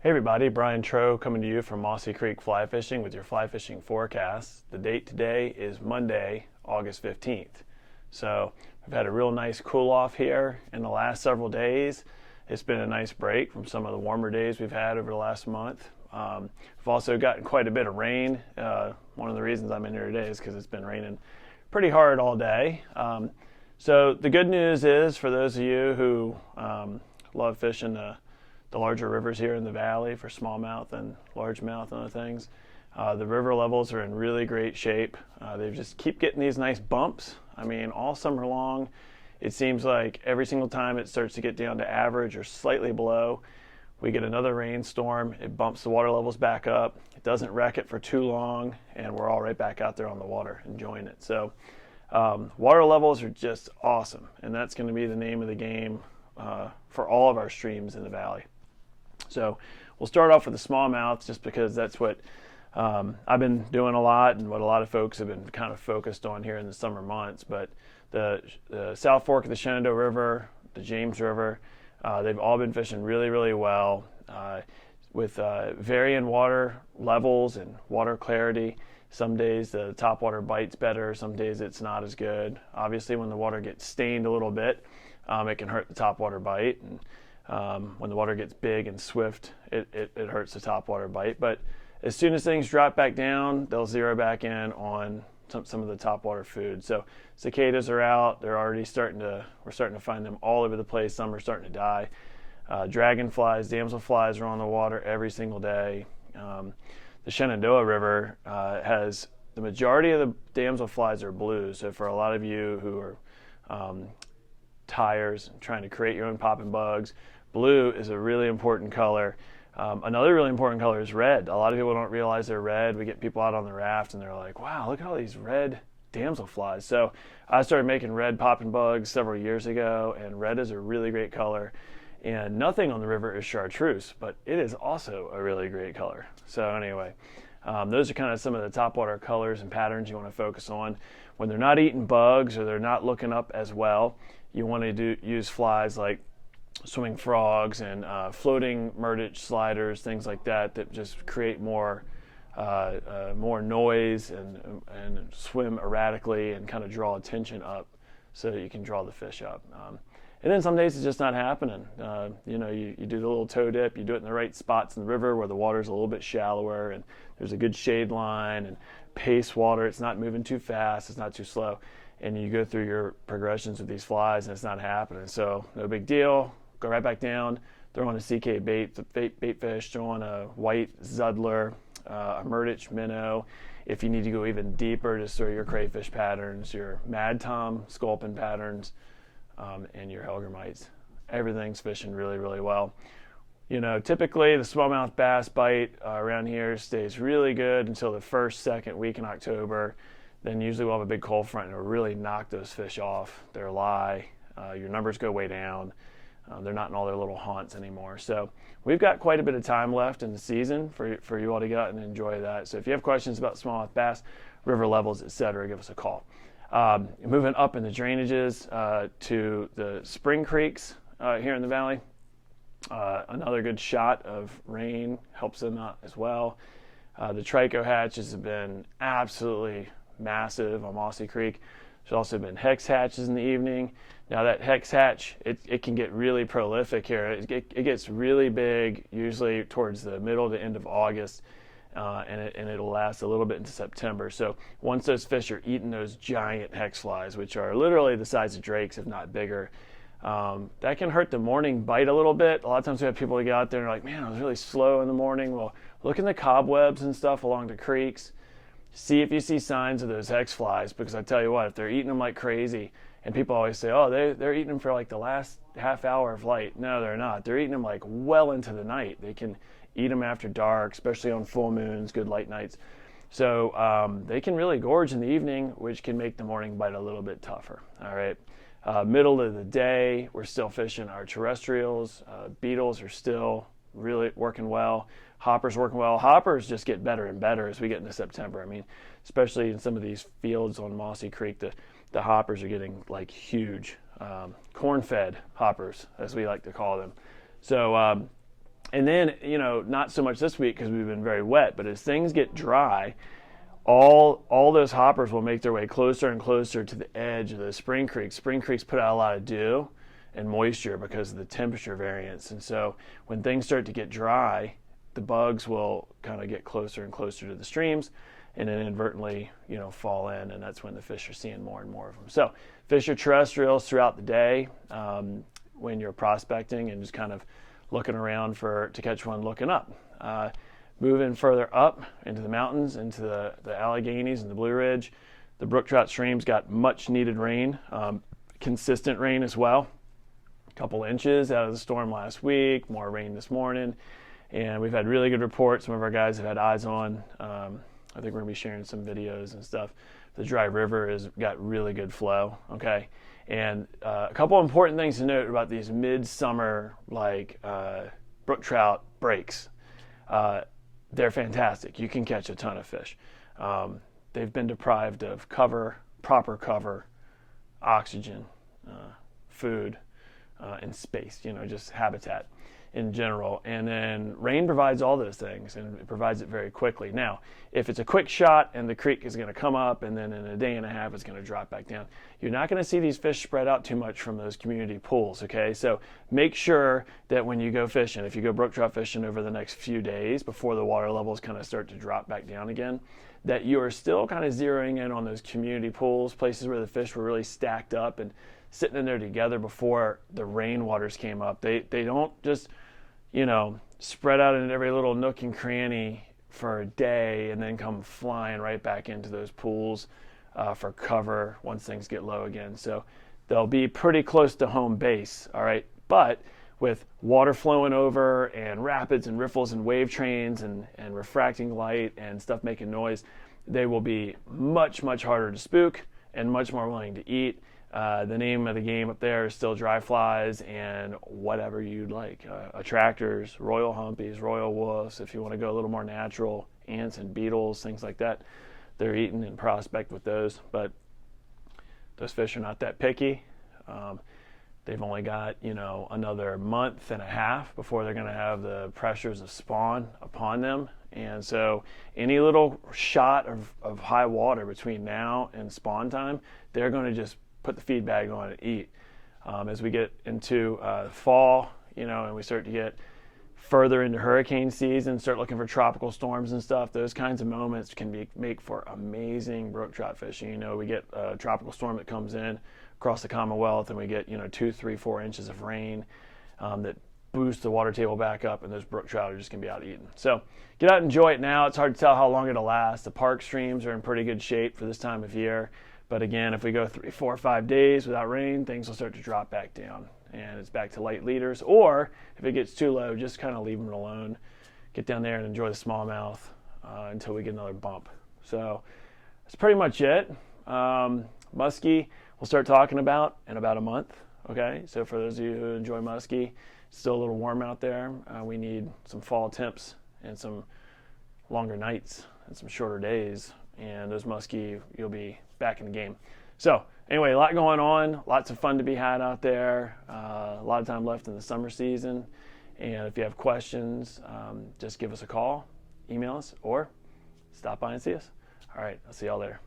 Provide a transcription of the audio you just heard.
Hey everybody, Brian Troe coming to you from Mossy Creek Fly Fishing with your fly fishing forecast. The date today is Monday, August 15th. So we've had a real nice cool off here in the last several days. It's been a nice break from some of the warmer days we've had over the last month. We've also gotten quite a bit of rain. One of the reasons I'm in here today is because it's been raining pretty hard all day. So the good news is for those of you who love fishing the larger rivers here in the valley for smallmouth and largemouth and other things. The river levels are in really great shape. They just keep getting these nice bumps. I mean, all summer long, it seems like every single time it starts to get down to average or slightly below, we get another rainstorm. It bumps the water levels back up. It doesn't wreck it for too long, and we're all right back out there on the water enjoying it. So water levels are just awesome, and that's going to be the name of the game for all of our streams in the valley. So we'll start off with the smallmouth just because that's what I've been doing a lot and what a lot of folks have been kind of focused on here in the summer months. But the South Fork of the Shenandoah River, the James River, they've all been fishing really, really well with varying water levels and water clarity. Some days the topwater bites better, some days it's not as good. Obviously when the water gets stained a little bit, it can hurt the topwater bite. And when the water gets big and swift, it hurts the topwater bite. But as soon as things drop back down, they'll zero back in on some of the topwater food. So cicadas are out. They're already we're starting to find them all over the place. Some are starting to die. Dragonflies, damselflies are on the water every single day. The Shenandoah River has the majority of the damselflies are blue. So for a lot of you who are tires and trying to create your own popping bugs, blue is a really important color. Another really important color is red. A lot of people don't realize they're red. We get people out on the raft and they're like, wow, look at all these red damselflies. So I started making red popping bugs several years ago, and red is a really great color. And nothing on the river is chartreuse, but it is also a really great color. So anyway, those are kind of some of the topwater colors and patterns you want to focus on. When they're not eating bugs or they're not looking up as well, you want to use flies like swimming frogs and floating murdich sliders, things like that just create more noise and swim erratically and kind of draw attention up so that you can draw the fish up. And then some days it's just not happening. You do the little toe dip, you do it in the right spots in the river where the water's a little bit shallower and there's a good shade line and pace water. It's not moving too fast, it's not too slow. And you go through your progressions with these flies and it's not happening. So no big deal. Go right back down, throw on a CK bait fish, throw on a white Zudler, a murdich minnow. If you need to go even deeper, just throw your crayfish patterns, your Mad Tom sculpin patterns, and your Helgrammites. Everything's fishing really, really well. Typically the smallmouth bass bite around here stays really good until the second week in October. Then usually we'll have a big cold front and it'll really knock those fish off their lie. Your numbers go way down. They're not in all their little haunts anymore. So we've got quite a bit of time left in the season for you all to get out and enjoy that. So if you have questions about smallmouth bass, river levels, etc., give us a call. Moving up in the drainages to the spring creeks here in the valley. Another good shot of rain helps them out as well. The trico hatches have been absolutely massive on Mossy Creek. There's also been hex hatches in the evening. Now that hex hatch, it can get really prolific here. It gets really big, usually towards the middle to end of August, and it'll last a little bit into September. So once those fish are eating those giant hex flies, which are literally the size of drakes, if not bigger, that can hurt the morning bite a little bit. A lot of times we have people that get out there and are like, man, I was really slow in the morning. Well, look in the cobwebs and stuff along the creeks. See if you see signs of those hex flies, because I tell you what, if they're eating them like crazy, and people always say, oh, they're eating them for like the last half hour of light. No, they're not. They're eating them like well into the night. They can eat them after dark, especially on full moons, good light nights. So they can really gorge in the evening, which can make the morning bite a little bit tougher. All right. Middle of the day, we're still fishing our terrestrials. Beetles are still really working well. Hoppers working well. Hoppers just get better and better as we get into September. I mean, especially in some of these fields on Mossy Creek, the hoppers are getting like huge corn-fed hoppers, as we like to call them. So And then, not so much this week because we've been very wet, but as things get dry, all those hoppers will make their way closer and closer to the edge of those spring creeks. Spring creeks put out a lot of dew and moisture because of the temperature variance. And so when things start to get dry, the bugs will kind of get closer and closer to the streams and then inadvertently, fall in, and that's when the fish are seeing more and more of them. So fish are terrestrials throughout the day when you're prospecting and just kind of looking around to catch one looking up. Moving further up into the mountains, into the Alleghenies and the Blue Ridge, the brook trout streams got much needed rain, consistent rain as well. A couple inches out of the storm last week, more rain this morning, and we've had really good reports. Some of our guys have had eyes on. I think we're going to be sharing some videos and stuff. The dry river has got really good flow, okay? And a couple important things to note about these midsummer brook trout breaks. They're fantastic. You can catch a ton of fish. They've been deprived of proper cover, oxygen, food, and space, just habitat in general. And then rain provides all those things, and it provides it very quickly. Now, if it's a quick shot and the creek is going to come up and then in a day and a half it's going to drop back down, you're not going to see these fish spread out too much from those community pools, okay? So make sure that when you go fishing, if you go brook trout fishing over the next few days before the water levels kind of start to drop back down again, that you are still kind of zeroing in on those community pools, places where the fish were really stacked up and sitting in there together before the rain waters came up. They don't just spread out in every little nook and cranny for a day and then come flying right back into those pools for cover once things get low again. So they'll be pretty close to home base, all right? But with water flowing over and rapids and riffles and wave trains and refracting light and stuff making noise, they will be much, much harder to spook and much more willing to eat. The name of the game up there is still dry flies and whatever you'd like. Attractors, royal humpies, royal wolves, if you want to go a little more natural, ants and beetles, things like that. They're eaten and prospect with those, but those fish are not that picky. They've only got, another month and a half before they're going to have the pressures of spawn upon them. And so any little shot of high water between now and spawn time, they're going to just put the feed bag on and eat. As we get into fall, and we start to get further into hurricane season, start looking for tropical storms and stuff, those kinds of moments can make for amazing brook trout fishing. We get a tropical storm that comes in across the Commonwealth and we get 2, 3, 4 inches of rain that boost the water table back up, and those brook trout are just going to be out eating. So get out and enjoy it now. It's hard to tell how long it'll last. The park streams are in pretty good shape for this time of year. But again, if we go 3, 4, 5 days without rain, things will start to drop back down and it's back to light leaders. Or if it gets too low, just kind of leave them alone. Get down there and enjoy the smallmouth until we get another bump. So that's pretty much it. Muskie, we'll start talking about in about a month. Okay, so for those of you who enjoy muskie, it's still a little warm out there. We need some fall temps and some longer nights and some shorter days. And those muskie, you'll be back in the game. So anyway, a lot going on, lots of fun to be had out there, a lot of time left in the summer season. And if you have questions, just give us a call, email us, or stop by and see us. All right, I'll see y'all later.